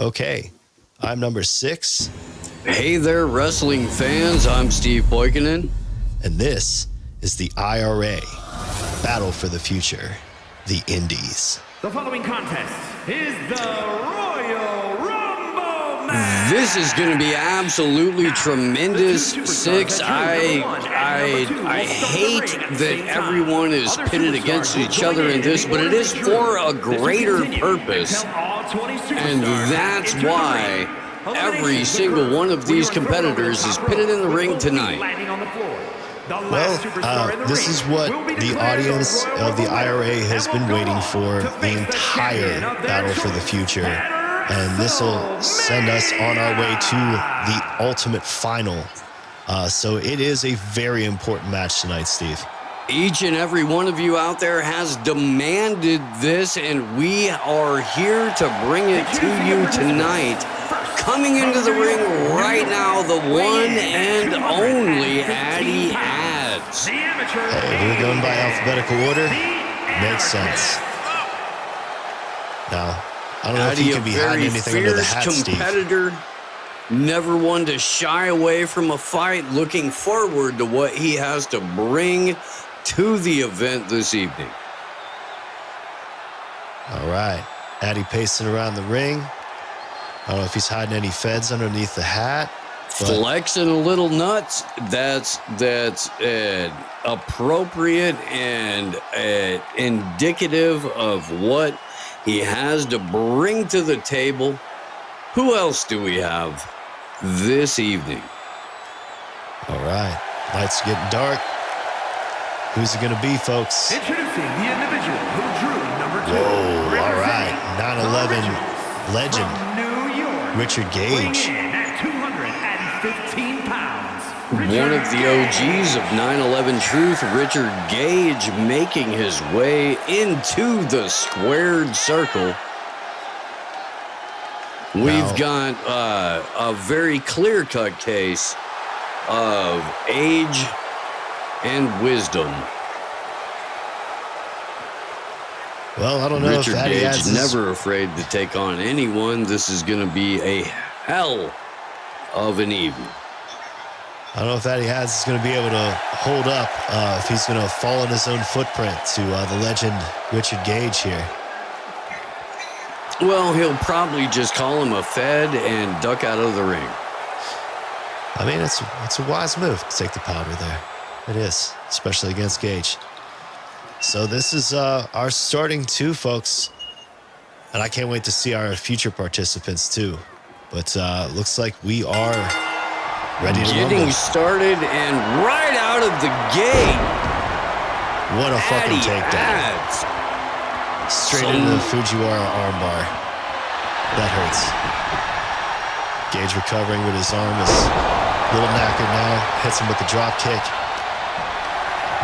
Okay, I'm number 6. Hey there, wrestling fans. I'm Steve Poikonen. And this is the IRA, Battle for the Future, the Indies. The following contest is the Royal Rumble match. This is going to be absolutely tremendous. 6. I hate that everyone is pitted against each other in this, but it is for a greater purpose. And that's why every single one of these competitors is pitted in the ring tonight. Well, this is what the audience of the IRA has been waiting for the entire Battle for the Future. And this will send us on our way to the ultimate final. So it is a very important match tonight, Steve. Each and every one of you out there has demanded this, and we are here to bring it to you tonight. Coming into the ring right now, the one and only Addy Adds. Hey, we're going by alphabetical order. Makes sense. Now, I don't know if he can be hiding anything under the hat, competitor, Steve. Never one to shy away from a fight, looking forward to what he has to bring to the event this evening. All right, Addy pacing around the ring. I don't know if he's hiding any feds underneath the hat. Flexing a little nuts. That's appropriate and indicative of what he has to bring to the table. Who else do we have this evening? All right, lights are getting dark. Who's it going to be, folks? Introducing the individual who drew number 2. Whoa, all right. 9/11 legend, New York, Richard Gage. at 215 pounds. One of the OGs of 9/11 Truth, Richard Gage, making his way into the squared circle. We've got a very clear-cut case of age and wisdom. Well, I don't know Richard if Addy Gage Adds is never afraid to take on anyone. This is going to be a hell of an evening. I don't know if Addy Adds is going to be able to hold up, if he's going to follow in his own footprint to the legend Richard Gage here. Well, he'll probably just call him a fed and duck out of the ring. I mean, it's a wise move to take the powder there. It is, especially against Gage. So this is our starting 2, folks. And I can't wait to see our future participants, too. But looks like we are ready to Getting rumble. started and right out of the gate. What a fucking Addy takedown. Adds. Straight into the Fujiwara armbar. That hurts. Gage recovering with his arm is a little knackered now. Hits him with the drop kick.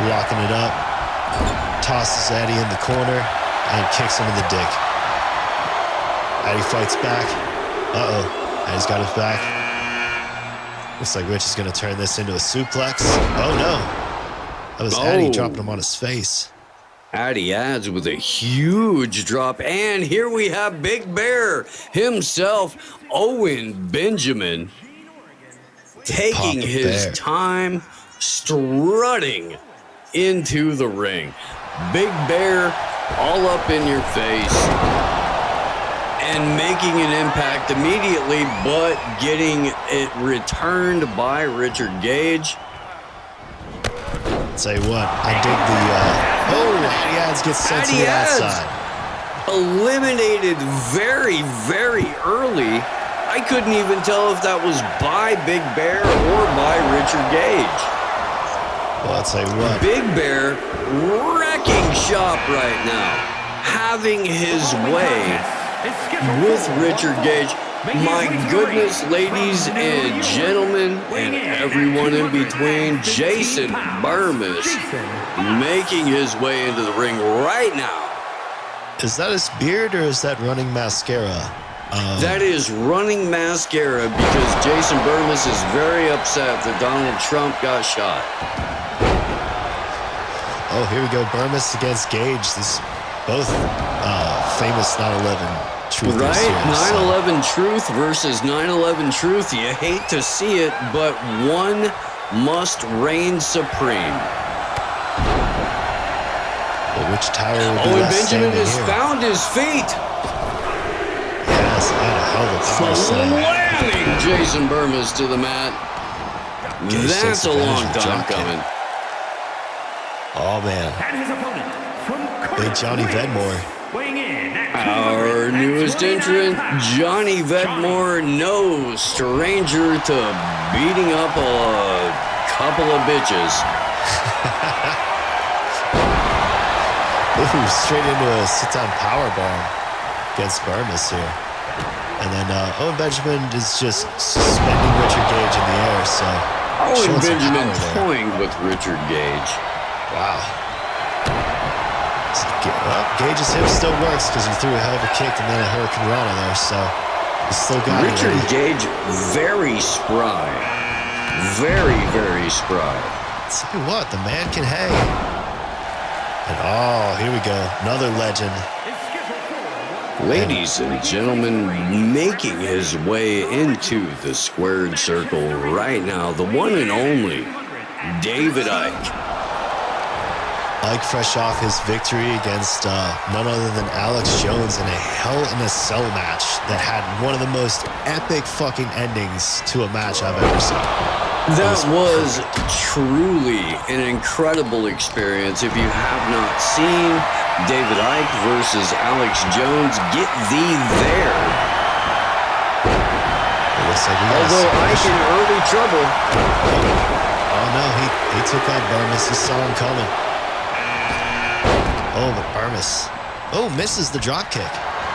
Locking it up. Tosses Addy in the corner and kicks him in the dick. Addy fights back. Uh-oh. Addy's got his back. Looks like Rich is going to turn this into a suplex. Oh, no. That was Addy dropping him on his face. Addy Adds with a huge drop. And here we have Big Bear himself, Owen Benjamin, taking his time, strutting into the ring. Big Bear all up in your face and making an impact immediately, but getting it returned by Richard Gage. Tell you what, I dig the... Addy Adds gets sent to the outside. Eliminated very, very early. I couldn't even tell if that was by Big Bear or by Richard Gage. Well, I'll tell you what. Big Bear wrecking shop right now, having his way with Richard Gage. My goodness, ladies and gentlemen, and everyone in between, Jason Burmis making his way into the ring right now. Is that his beard or is that running mascara? That is running mascara because Jason Burmis is very upset that Donald Trump got shot. Oh, here we go. Burmis against Gage. This Both famous 9/11 truthers Right? here. 9/11 Truth versus 9/11 Truth. You hate to see it, but one must reign supreme. But which tower will be Owen left Benjamin standing has here? found his feet. Yes, and a hell of a power slam. Slamming Jason Burmis to the mat. Gage That's takes a advantage long of the time drop kick. coming. Oh, man. And his opponent from Big Johnny Vedmore. weighing in at Our newest 229 entrant, pounds, Johnny Vedmore, no stranger to beating up a couple of bitches. Ooh, straight into a sit-down powerbomb against Burmis here. And then Owen Benjamin is just suspending Richard Gage in the air, so Owen showing some Benjamin power there. toying with Richard Gage. Wow. Well, Gage's hip still works because he threw a hell of a kick and then a Hurricane Rana there, so he's still got Richard it. Gage, very spry. Very, very spry. Tell you what, the man can hang. And oh, here we go. Another legend. Ladies and gentlemen, making his way into the squared circle right now, the one and only David Icke. Icke fresh off his victory against none other than Alex Jones in a Hell in a Cell match that had one of the most epic fucking endings to a match I've ever seen. That was truly an incredible experience. If you have not seen David Icke versus Alex Jones, get thee there. It looks like we got a Although Icke submission. in early trouble. Oh no, he took out Burmis. He saw him coming. Oh, but Burmis. Oh, misses the drop kick.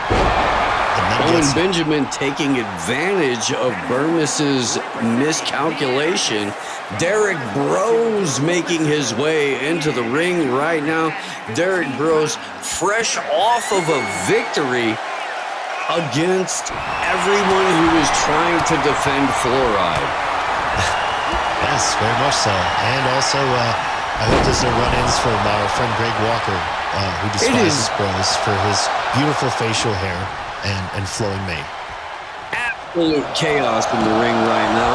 And then Owen gets Benjamin taking advantage of Burmis's miscalculation. Derek Bros making his way into the ring right now. Derek Bros fresh off of a victory against everyone who is trying to defend fluoride. Yes, very much so. And also, I hope there's no run-ins from our friend Greg Walker, who despises Bros for his beautiful facial hair and flowing mane. Absolute chaos in the ring right now.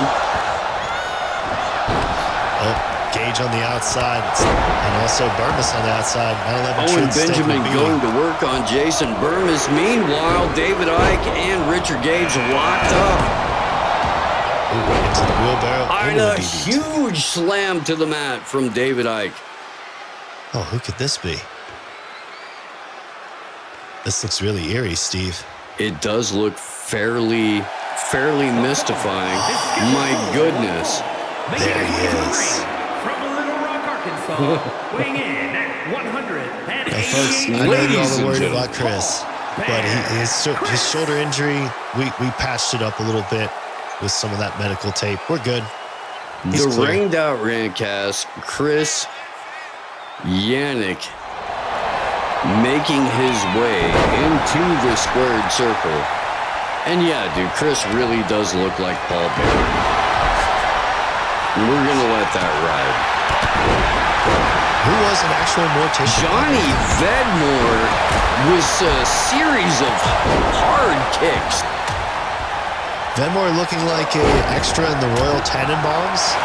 Oh, Gage on the outside, and also Burmis on the outside. 9/11 Owen Truth taking Benjamin a beating. going to work on Jason Burmis. Meanwhile, David Icke and Richard Gage locked up. Ooh, into the wheelbarrow. And into a the DDT. huge slam to the mat from David Icke. Oh, who could this be? This looks really eerie, Steve. It does look fairly mystifying. My goodness. There he is. From Little Rock, Arkansas, weighing in at 188 Now, folks, I know Ladies you're all and worried gentlemen. about Chris, but his shoulder injury, we patched it up a little bit with some of that medical tape. We're good. He's The clear. ringed out Randcast, Chris Yannick making his way into the squared circle. And yeah, dude, Chris really does look like Paul Bear. We're gonna let that ride. Who was an actual mortician? Johnny Vedmore with a series of hard kicks. Vedmore looking like a extra in the Royal Tannenbaums.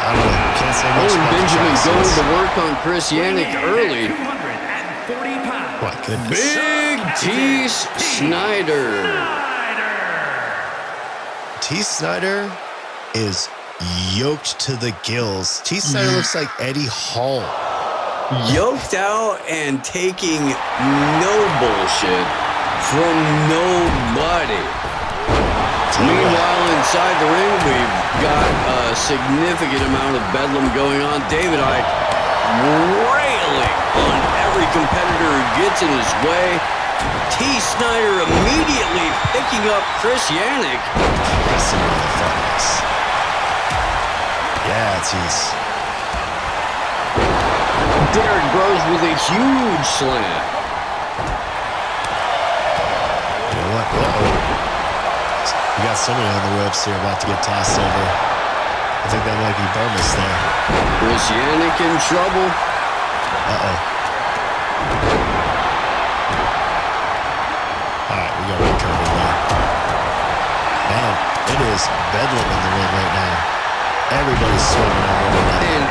I don't know. Can't say much Owen about the Benjamin Jacksons. going to work on Chris Yannick early. 240 pounds. My goodness. Big T. Snyder. T. Snyder is yoked to the gills. T. Snyder looks like Eddie Hall. Yoked out and taking no bullshit from nobody. Meanwhile, inside the ring, we've got a significant amount of bedlam going on. David Icke railing on every competitor who gets in his way. T. Snyder immediately picking up Chris Yannick. Pressing motherfuckers. Yeah, T's. Derek Bros with a huge slam. You know what? Uh-oh. We got somebody on the ropes here about to get tossed over. I think that might be Burmese there. Was Yannick in trouble? Uh-oh. All right, we got to recover there. Man, it is bedlam in the ring right now. Everybody's swimming on one another. An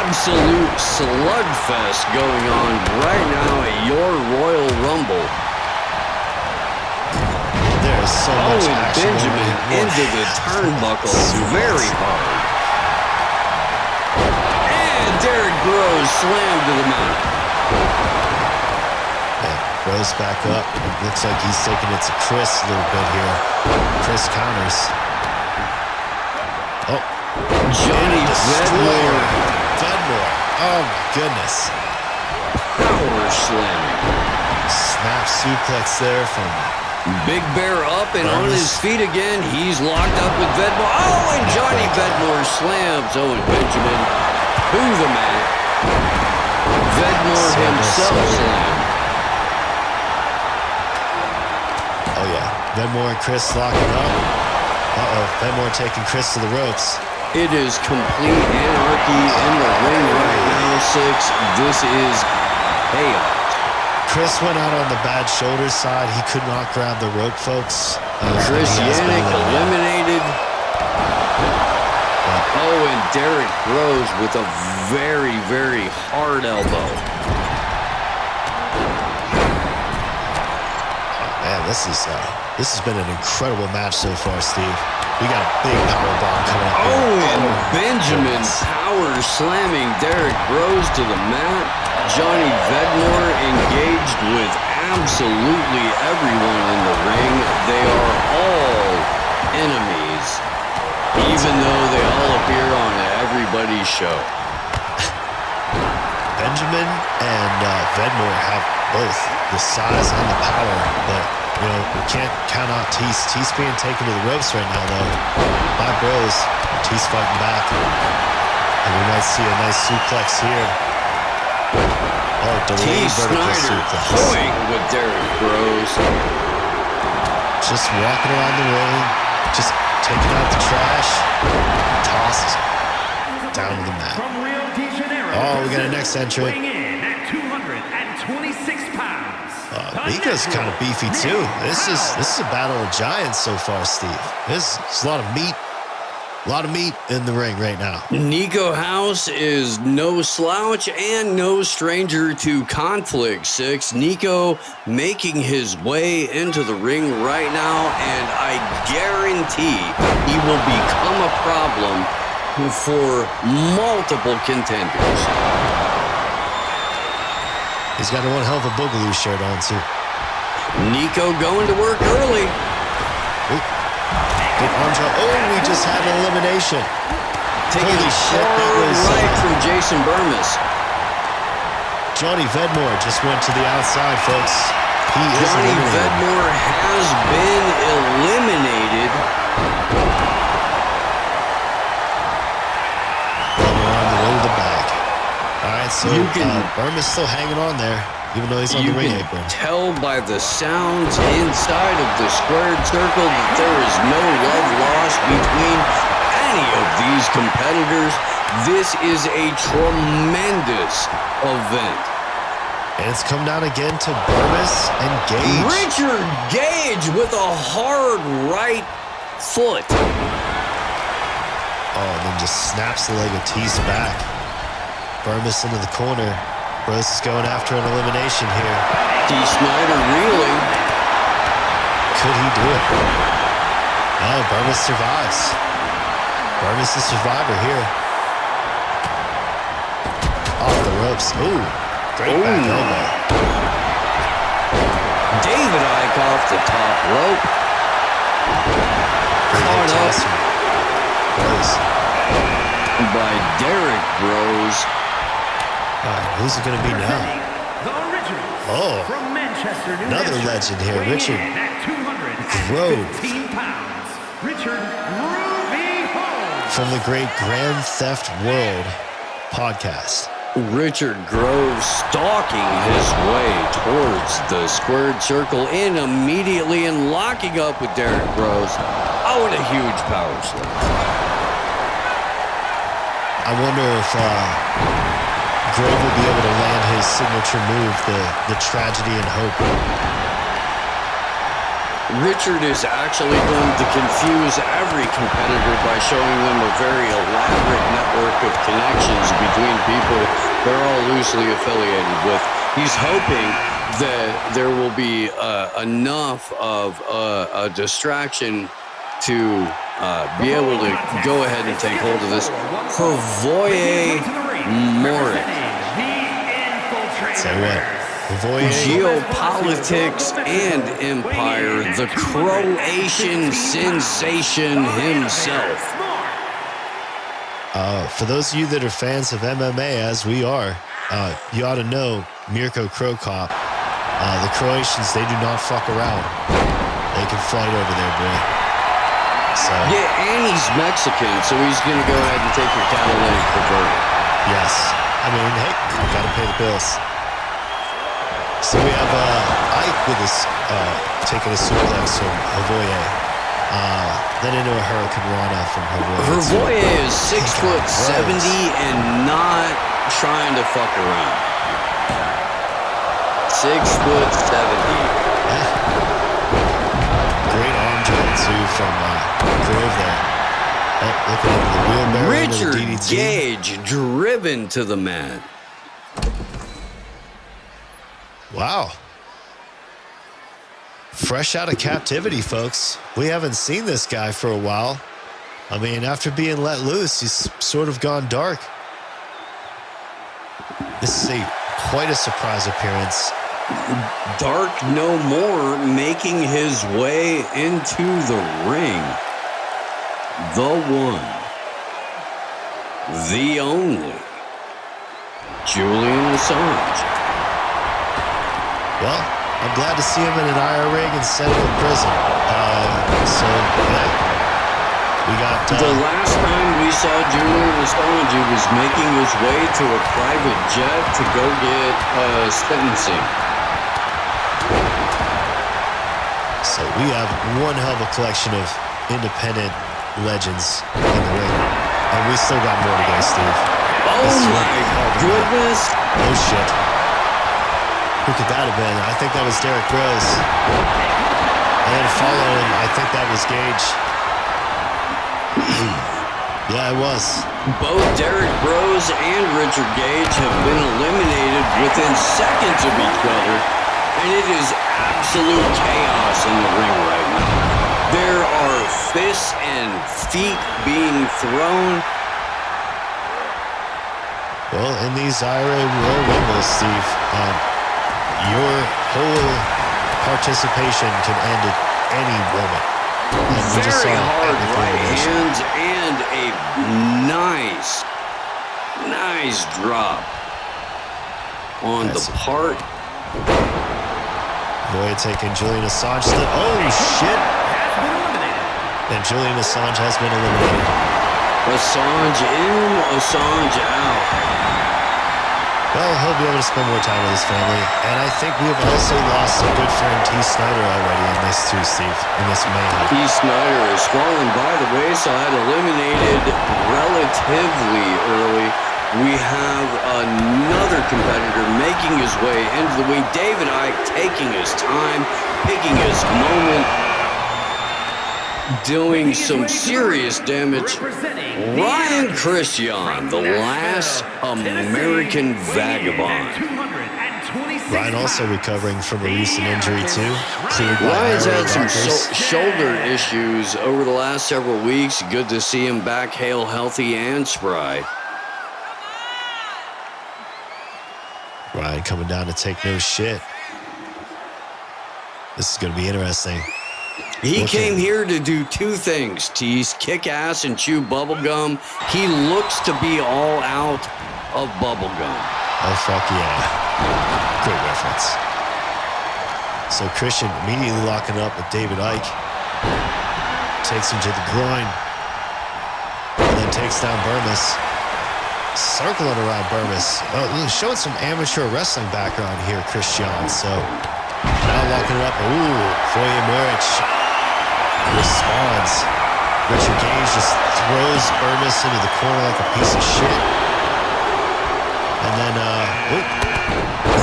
absolute slugfest going on right now at your Royal Rumble. There is so much Owen action Benjamin going on. into the turnbuckle very hard. And Derek Groves slammed to the mat. Yeah, Rose back up. It looks like he's taking it to Chris a little bit here. Chris counters. Oh. Johnny Vedmore. Vedmore. Oh, my goodness. Power slamming. Snap suplex there from Big Bear up and on his feet again. He's locked up with Vedmore. Oh, and Johnny Vedmore slams Owen Benjamin to the mat. Vedmore himself slammed. Oh, yeah. Vedmore and Chris locking up. Uh-oh. Vedmore taking Chris to the ropes. It is complete anarchy in the ring right now, Six. This is chaos. Chris went out on the bad shoulder side. He could not grab the rope, folks. Chris He has been Yannick eliminated. Oh, and Derek Groves with a very, very hard elbow. Man, this has been an incredible match so far, Steve. We got a big power bomb coming up. Oh, and Benjamin power slamming Derek Groves to the mat. Johnny Vedmore engaged with absolutely everyone in the ring. They are all enemies, even though they all appear on everybody's show. Benjamin and Vedmore have both the size and the power, but you know, we can't count out Tease. Tease being taken to the ropes right now, though. By Bros. Tease fighting back. And we might see a nice suplex here. Oh, delayed vertical suplex. Point with Derek Groves. Just walking around the ring, just taking out the trash, tossed down to the mat. From Rio de Janeiro, Oh, we got a next entrant. weighing in at 226 pounds. Mika's kind of beefy too. This is a battle of giants so far, Steve. There's a lot of meat in the ring right now. Nico House is no slouch and no stranger to conflict, Six. Nico making his way into the ring right now, and I guarantee he will become a problem for multiple contenders. He's got one hell of a Boogaloo shirt on, too. Nico going to work early. Good arm drop. Oh, we just had an elimination. Taking Holy shit, that hard was right from Jason Burmis. Johnny Vedmore just went to the outside, folks. He is Johnny eliminated. Vedmore has been eliminated. Vedmore on the way to the back. All right, so Burmis still hanging on there, even though he's on the ring apron. You can tell by the sounds inside of the squared circle that there is no love lost between any of these competitors. This is a tremendous event. And it's come down again to Burmis and Gage. Richard Gage with a hard right foot. Oh, and then just snaps the leg of Tease back. Burmis into the corner. Bros is going after an elimination here. D. Snyder reeling. Could he do it? No, Burmis survives. Burmis the survivor here. Off the ropes. Ooh, great back elbow. David Icke off the top rope. Caught up by Derek Groves. All right, who's it going to be now? The original Oh, from Manchester, New another Hampshire, legend here, weighing Richard in at 215 Grove. pounds. Richard Groovy Holmes. From the great Grand Theft World podcast. Richard Groves stalking his way towards the squared circle in immediately and locking up with Derek Groves. Oh, and a huge power slam. I wonder if Grove will be able to land his signature move, the tragedy and hope. Richard is actually going to confuse every competitor by showing them a very elaborate network of connections between people they're all loosely affiliated with. He's hoping that there will be enough of a distraction to be able to go ahead and take hold of this. Pavoye Morit. Say what? Geopolitics and empire, the Croatian sensation himself. For those of you that are fans of MMA, as we are, you ought to know Mirko Krokop. The Croatians, they do not fuck around. They can fight over there, boy. So, yeah, and he's Mexican, so he's going to go ahead and take your catalytic converter. yes. I mean, hey, got to pay the bills. So we have Icke with us taking a suplex from Havoye. Then into a Hurricane Rana from Havoye. Havoye is 6'70" and not trying to fuck around. 6'70". Yeah. Great arm drag too from Grove there. Oh, looking at the wheelbarrow. Richard into the DDT. Gage driven to the mat. Wow. Fresh out of captivity, folks. We haven't seen this guy for a while. I mean, after being let loose, he's sort of gone dark. This is quite a surprise appearance. Dark no more, making his way into the ring. The one, the only, Julian Assange. Well, I'm glad to see him in an IRA instead of in prison. So, yeah. We got... the last time we saw Julian Assange, he was making his way to a private jet to go get sentencing. So we have one hell of a collection of independent legends in the ring. And we still got more to go, Steve. Oh my goodness! Oh shit. Who could that have been? I think that was Derek Rose. And then following, I think that was Gage. Yeah, it was. Both Derek Rose and Richard Gage have been eliminated within seconds of each other, and it is absolute chaos in the ring right now. There are fists and feet being thrown. Well, in these IRA Royal Rumbles, Steve, your whole participation can end at any moment. Very hard right hands and a nice drop on the part. Boy, taking Julian Assange. Oh, shit. And Julian Assange has been eliminated. Assange in, Assange out. Well, he'll be able to spend more time with his family. And I think we have also lost a good friend, T. Snyder, already in this too, Steve, in this mayhem. T. Snyder has fallen by the wayside, eliminated relatively early. We have another competitor making his way into the ring. David Icke taking his time, picking his moment, doing some serious damage. Ryan Christian, the last American vagabond. Ryan also recovering from a recent injury too. Ryan's had some shoulder issues over the last several weeks. Good to see him back, hale, healthy, and spry. Ryan coming down to take no shit. This is going to be interesting. He came here to do two things, tease, kick ass, and chew bubblegum. He looks to be all out of bubblegum. Oh, fuck yeah. Great reference. So Christian immediately locking up with David Icke. Takes him to the groin. And then takes down Burmess. Circling around Burmess. Showing some amateur wrestling background here, Christian. So now locking it up. Ooh, Foye Moric responds. Richard Gage just throws Ermis into the corner like a piece of shit. And then,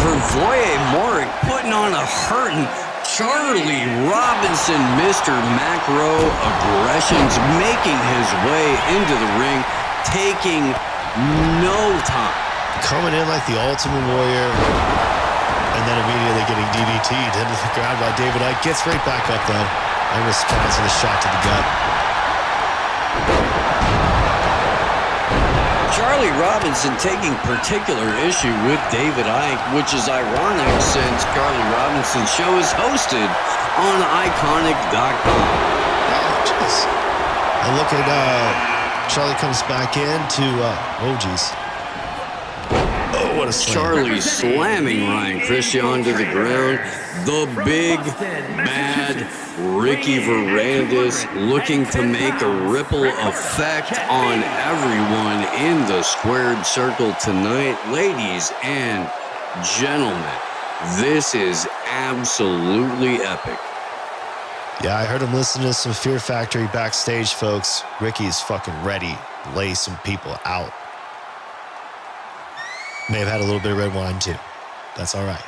Vervoye Morick putting on a hurting. Charlie Robinson, Mr. Macro Aggressions, making his way into the ring, taking no time. coming in like the Ultimate Warrior, and then immediately getting DDT'd into the ground by David Icke. Gets right back up, though, and responds to the shot to the gut. Charlie Robinson taking particular issue with David Icke, which is ironic since Charlie Robinson's show is hosted on Iconic.com. Oh, jeez. And look at Charlie comes back in to, oh, jeez. Oh, what a slam. Charlie slamming Ryan Christian to the ground. The big, bad Ricky Varandas looking to make a ripple effect on everyone in the squared circle tonight. Ladies and gentlemen, this is absolutely epic. Yeah, I heard him listen to some Fear Factory backstage, folks. Ricky's fucking ready to lay some people out. May have had a little bit of red wine, too. That's all right.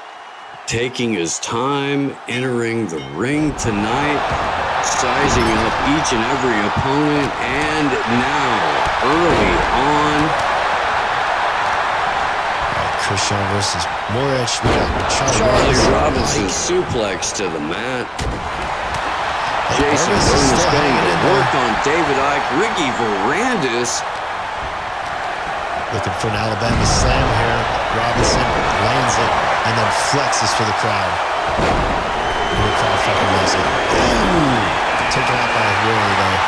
Taking his time, entering the ring tonight, sizing up each and every opponent, and now, early on, Christian versus Moritz. We got Charlie Robinson suplex to the mat. Jason Burness getting to work on David Icke. Ricky Varandas looking for an Alabama slam here. Robinson lands it and then flexes for the crowd. And the crowd fucking loves it. Taken out by a Warrior, though.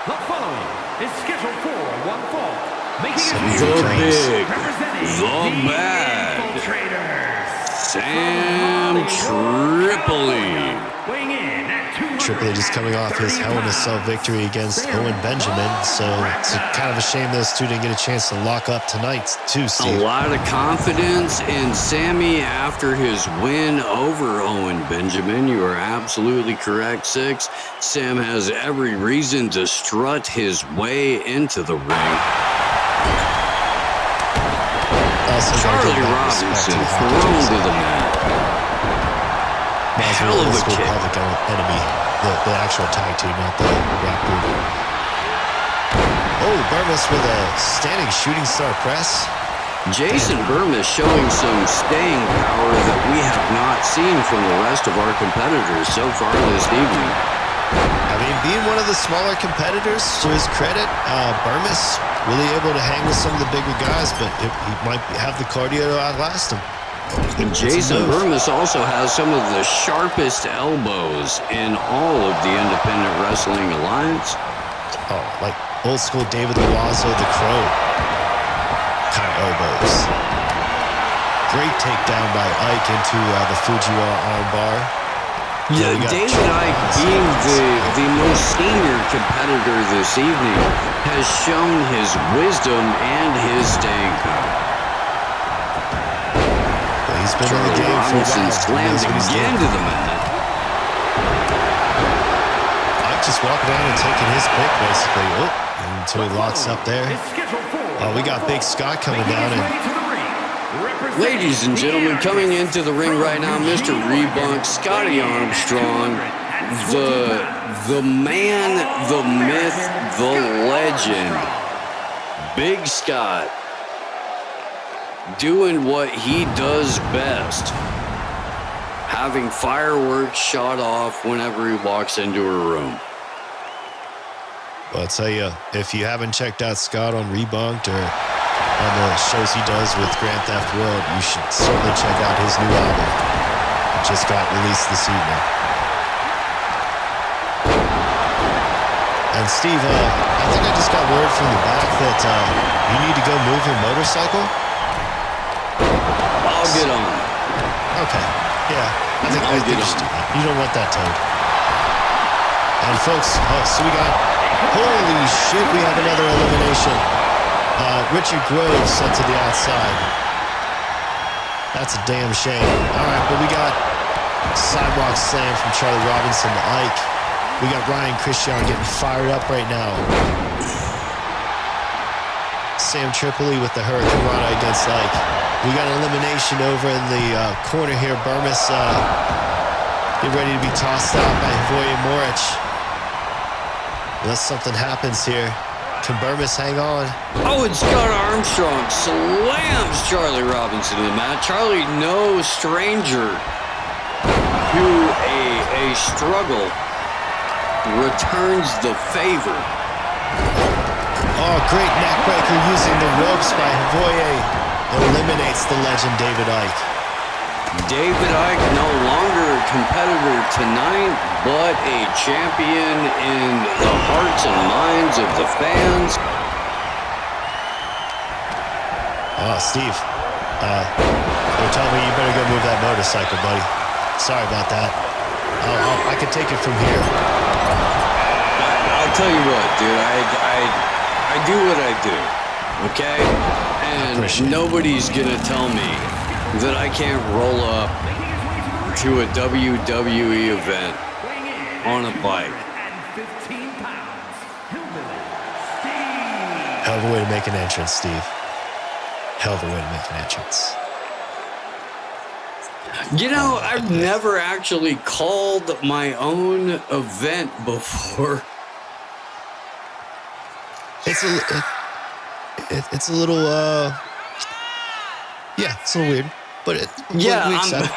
The following is scheduled for one fall. Making So his here the he big, representing the bad, Infiltrators. Sam Tripoli. Weighing in at 200. Tripoli just coming off his Hell in a Cell victory against Owen Benjamin. So it's kind of a shame those two didn't get a chance to lock up tonight, too, A Steve. lot of confidence in Sammy after his win over Owen Benjamin. You are absolutely correct, Six. Sam has every reason to strut his way into the ring. Also, Charlie Robinson thrown to the mat. Hell of a kick. Public Enemy, the actual tag team, not the rap group. Oh, Burmess with a standing shooting star press. Jason Burmess showing some staying power that we have not seen from the rest of our competitors so far this evening. I mean, being one of the smaller competitors, to his credit, Burmess really able to hang with some of the bigger guys, but he might have the cardio to outlast him. Jason Burmess also has some of the sharpest elbows in all of the Independent Wrestling Alliance. Oh, like old school David Loazo, the Crow kind of elbows. Great takedown by Icke into the Fujiwara armbar. Yeah, David Icke, being the most senior competitor this evening, has shown his wisdom and his staying power. He's been in the Charlie game Robinson for a while. slammed again to the mat. Icke just walking down and taking his pick, basically. Oh, until he locks up there. Oh, we got Big Scott coming down. And Ladies and gentlemen, coming into the ring right now, Mr. Rebunk, Scotty Armstrong, the man, the myth, the legend, Big Scott, doing what he does best, having fireworks shot off whenever he walks into a room. well, I'll tell you, if you haven't checked out Scott on Rebunked or on the shows he does with Grand Theft World, you should certainly check out his new album. It just got released this evening. And Steve, I think I just got word from the back that you need to go move your motorcycle. I'll get on. Okay. Yeah. I think you should do that. You don't want that towed. And folks, so we got, holy shit, we have another elimination. Richard Groves sent to the outside. That's a damn shame. All right, but we got sidewalk slam from Charlie Robinson to Icke. We got Ryan Christian getting fired up right now. Sam Tripoli with the Hurricane Rana against Icke. We got an elimination over in the corner here. Burmis get ready to be tossed out by Voye Moric. Unless something happens here. Can Burmis hang on? Oh, and Scott Armstrong slams Charlie Robinson to the mat. Charlie, no stranger to a struggle, returns the favor. Oh, great neckbreaker using the ropes by Voye. Eliminates the legend David Icke. David Icke no longer a competitor tonight, but a champion in the hearts and minds of the fans. Oh, Steve, they're telling me you better go move that motorcycle, buddy. Sorry about that. I can take it from here. I'll tell you what, dude. I do what I do, okay? And nobody's gonna tell me that I can't roll up to a WWE event on a bike. Hell of a way to make an entrance, Steve. Hell of a way to make an entrance. You know, I've never actually called my own event before. It's a little, yeah, it's a little weird, but we accept.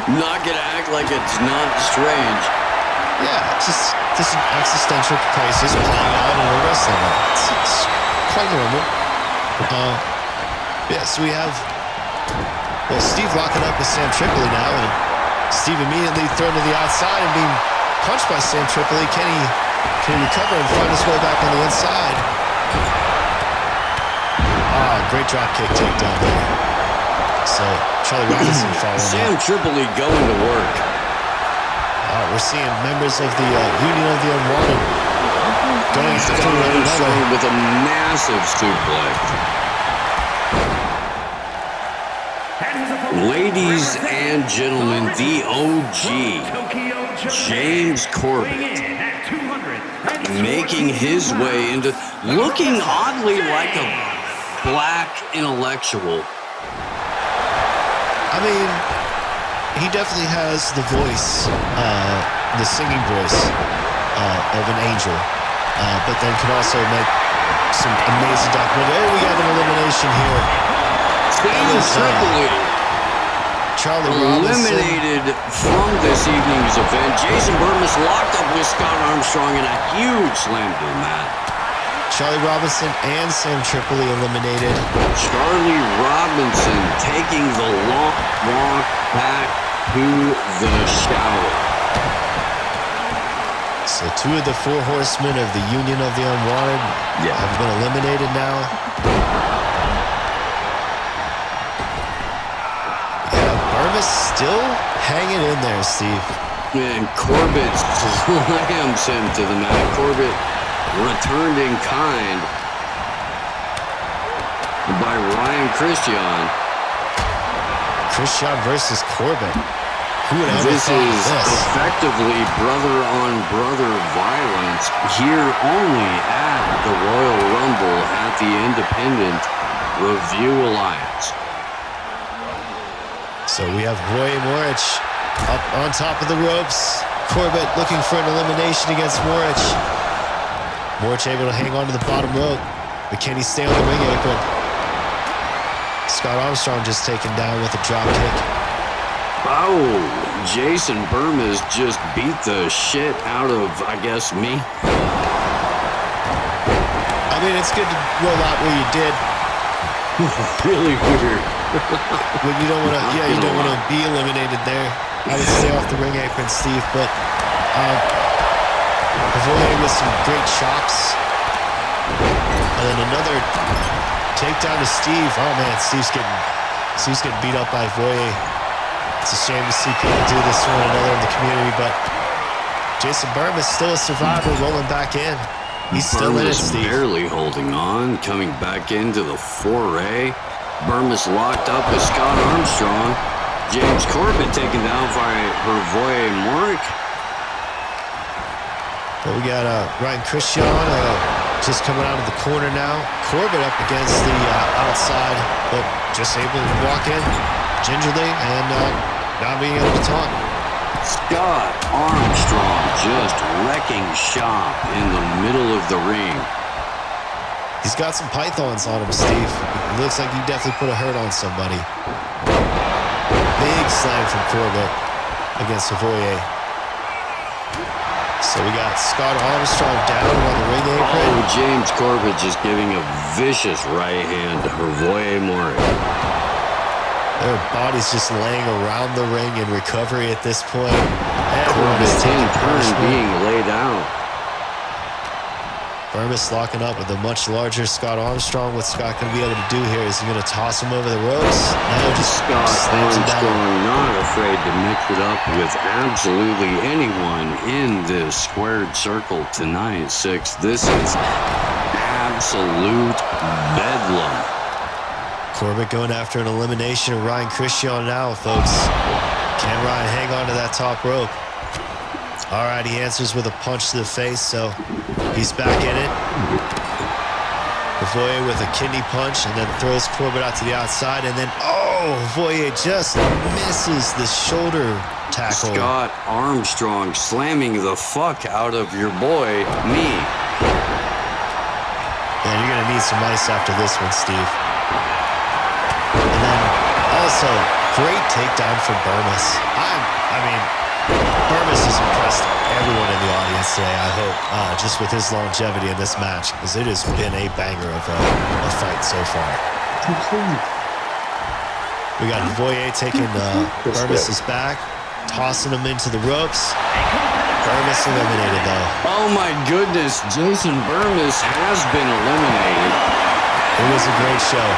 I'm not gonna act like it's not strange. Yeah, it's just an existential crisis playing out in a wrestling ring. It's quite normal. Yeah, so we have, well, Steve locking up with Sam Tripoli now, and Steve immediately thrown to the outside and being punched by Sam Tripoli. Can he recover and find his way back on the inside? Great drop kick takedown there. So Charlie Robinson following Sam Tripoli going to work. We're seeing members of the Union of the Unwanted going after one another with a massive suplex. Ladies and gentlemen, the OG, James Corbett, making his way into, looking oddly like a black intellectual. I mean, he definitely has the voice, the singing voice of an angel, but then can also make some amazing documentary. Oh, we have an elimination here. Charlie Robinson eliminated from this evening's event. Jason Burmis locked up with Scott Armstrong in a huge slam to the mat. Charlie Robinson and Sam Tripoli eliminated. Charlie Robinson taking the long walk back to the shower. So two of the four horsemen of the Union of the Unwanted have been eliminated now. Still hanging in there, Steve. And Corbett slams him to the mat. Corbett returned in kind by Ryan Christian. Christian versus Corbett. Who would ever this thought is this? Effectively brother-on-brother violence here only at the Royal Rumble at the Independent Review Alliance. So we have Voye Moric up on top of the ropes. Corbett looking for an elimination against Moric. Moric able to hang on to the bottom rope. But can he stay on the ring apron? Scott Armstrong just taken down with a drop kick. Oh, Jason Burmis just beat the shit out of, I guess, me. I mean, it's good to roll out where you did. Really weird. When you don't want to, you don't want to be eliminated there. I would stay off the ring apron, Steve. But Voye with some great chops, and then another takedown to Steve. Oh man, Steve's getting beat up by Voye. It's a shame to see people do this to one another in the community, but Jason Burmis still a survivor, rolling back in. He's still in it, Steve. Barely holding on, coming back into the foray. Burmis locked up with Scott Armstrong. James Corbett taken down by Hervoy-Morik. But we got Ryan Christian just coming out of the corner now. Corbett up against the outside, but just able to walk in gingerly and not being able to talk. Scott Armstrong just wrecking shop in the middle of the ring. He's got some pythons on him, Steve. It looks like he definitely put a hurt on somebody. Big slam from Corbett against Savoye. So we got Scott Armstrong down on the ring apron. Oh, James Corbett just giving a vicious right hand to Hervoy-Morik. Their bodies just laying around the ring in recovery at this point. Corbett in turn being laid out. Burmis locking up with a much larger Scott Armstrong. What's Scott going to be able to do here? Is he going to toss him over the ropes? No, just Scott slams him down. Armstrong not afraid to mix it up with absolutely anyone in this squared circle tonight, 6. This is absolute bedlam. Corbett going after an elimination of Ryan Christian now, folks. Can Ryan hang on to that top rope? All right, he answers with a punch to the face, so he's back in it. Voye with a kidney punch and then throws Corbett out to the outside, and then, Voye just misses the shoulder tackle. Scott Armstrong slamming the fuck out of your boy, me. Man, you're going to need some ice after this one, Steve. And then also, great takedown from Burmis. Burmis has impressed everyone in the audience today, I hope, just with his longevity in this match, because it has been a banger of a fight so far. We got Voye taking Burmis's back, tossing him into the ropes. Burmis eliminated, though. Oh my goodness, Jason Burmis has been eliminated. It was a great show.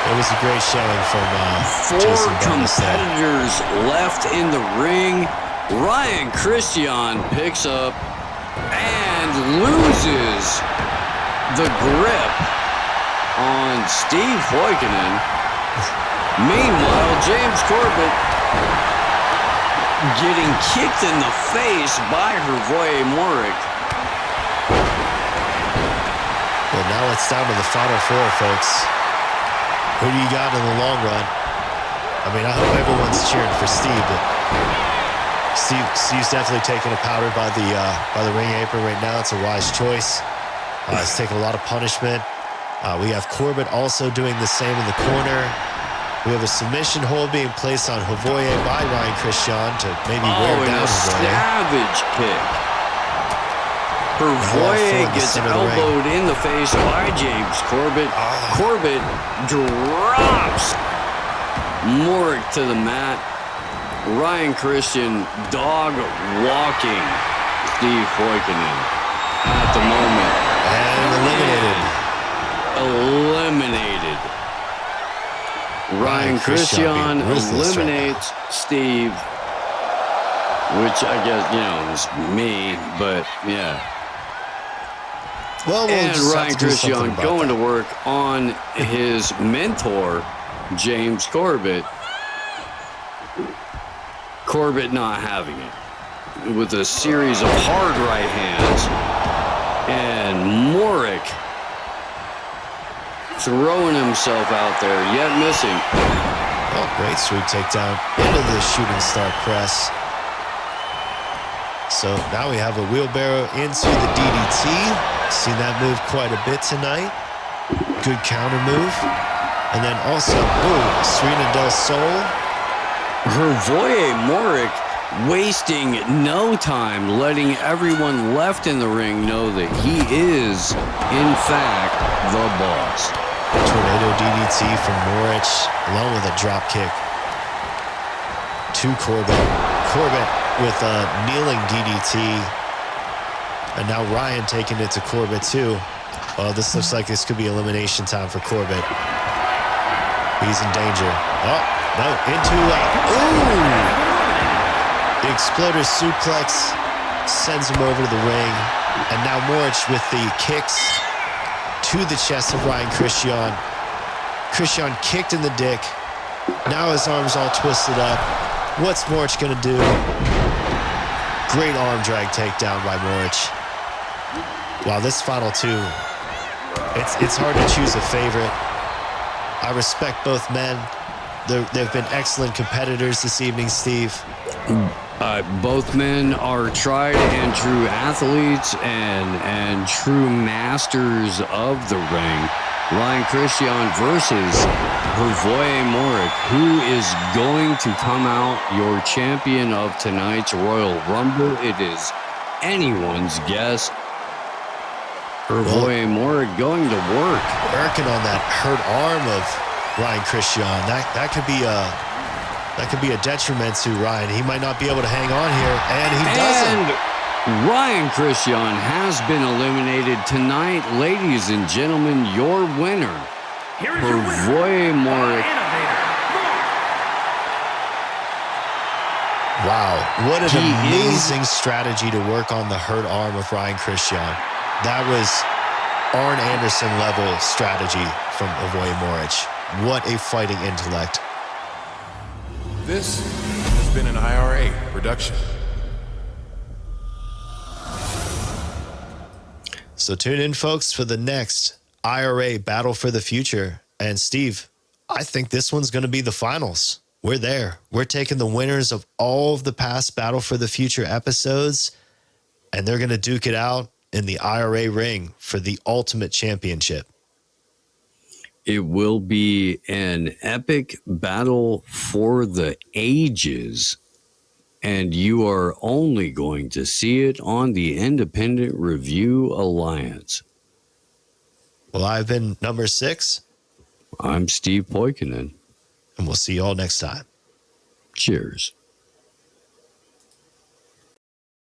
It was a great showing from Jason Burmis there. 4 competitors left in the ring. Ryan Christian picks up and loses the grip on Steve Hoikinen. Meanwhile, James Corbett getting kicked in the face by Hervoy-Morik. Well, now it's down to the final 4, folks. Who do you got in the long run? I mean, I hope everyone's cheering for Steve, but Steve's definitely taking a powder by the ring apron right now. It's a wise choice. He's taking a lot of punishment. We have Corbett also doing the same in the corner. We have a submission hold being placed on Hervoy by Ryan Christian to maybe wear down Hervoy. Savage kick. Hervoy gets elbowed in the face by James Corbett. Corbett drops Morik to the mat. Ryan Christian dog walking Steve Hoikinen at the moment. And eliminated. Ryan Christian eliminates Steve, which I guess, is me, but yeah. Well, and Ryan Christian going to work on his mentor, James Corbett. Corbett not having it with a series of hard right hands, and Morik throwing himself out there, yet missing. Oh, great sweep takedown into the shooting star press. So now we have a wheelbarrow into the DDT. Seen that move quite a bit tonight. Good counter move. And then also, Serena del Sol. Hervoy-Morik wasting no time, letting everyone left in the ring know that he is, in fact, the boss. Tornado DDT from Morik, along with a drop kick to Corbett. Corbett with a kneeling DDT. And now Ryan taking it to Corbett, too. Oh, this looks like this could be elimination time for Corbett. He's in danger. Oh. No, into the Exploder suplex sends him over to the ring. And now Morik with the kicks to the chest of Ryan Christian. Christian kicked in the dick. Now his arm's all twisted up. What's Moritz going to do? Great arm drag takedown by Moritz. Wow, this final two, it's hard to choose a favorite. I respect both men. They've been excellent competitors this evening, Steve. Both men are tried and true athletes and true masters of the ring. Ryan Christian versus Hervoy Morik. Who is going to come out your champion of tonight's Royal Rumble? It is anyone's guess. Hervoy Morik going to work. Working on that hurt arm of Ryan Christian. That could be a detriment to Ryan. He might not be able to hang on here, and he doesn't. Ryan Christian has been eliminated tonight. Ladies and gentlemen, your winner, Hervoy Morik. Wow, what an amazing strategy to work on the hurt arm of Ryan Christian. That was Arn Anderson level strategy from Hervoy Morik. What a fighting intellect. This has been an IRA production. So tune in, folks, for the next IRA Battle for the Future. And Steve, I think this one's going to be the finals. We're there. We're taking the winners of all of the past Battle for the Future episodes, and they're going to duke it out in the IRA ring for the ultimate championship. It will be an epic battle for the ages, and you are only going to see it on the Independent Review Alliance. Well, I've been number 6. I'm Steve Poikinen. And we'll see you all next time. Cheers.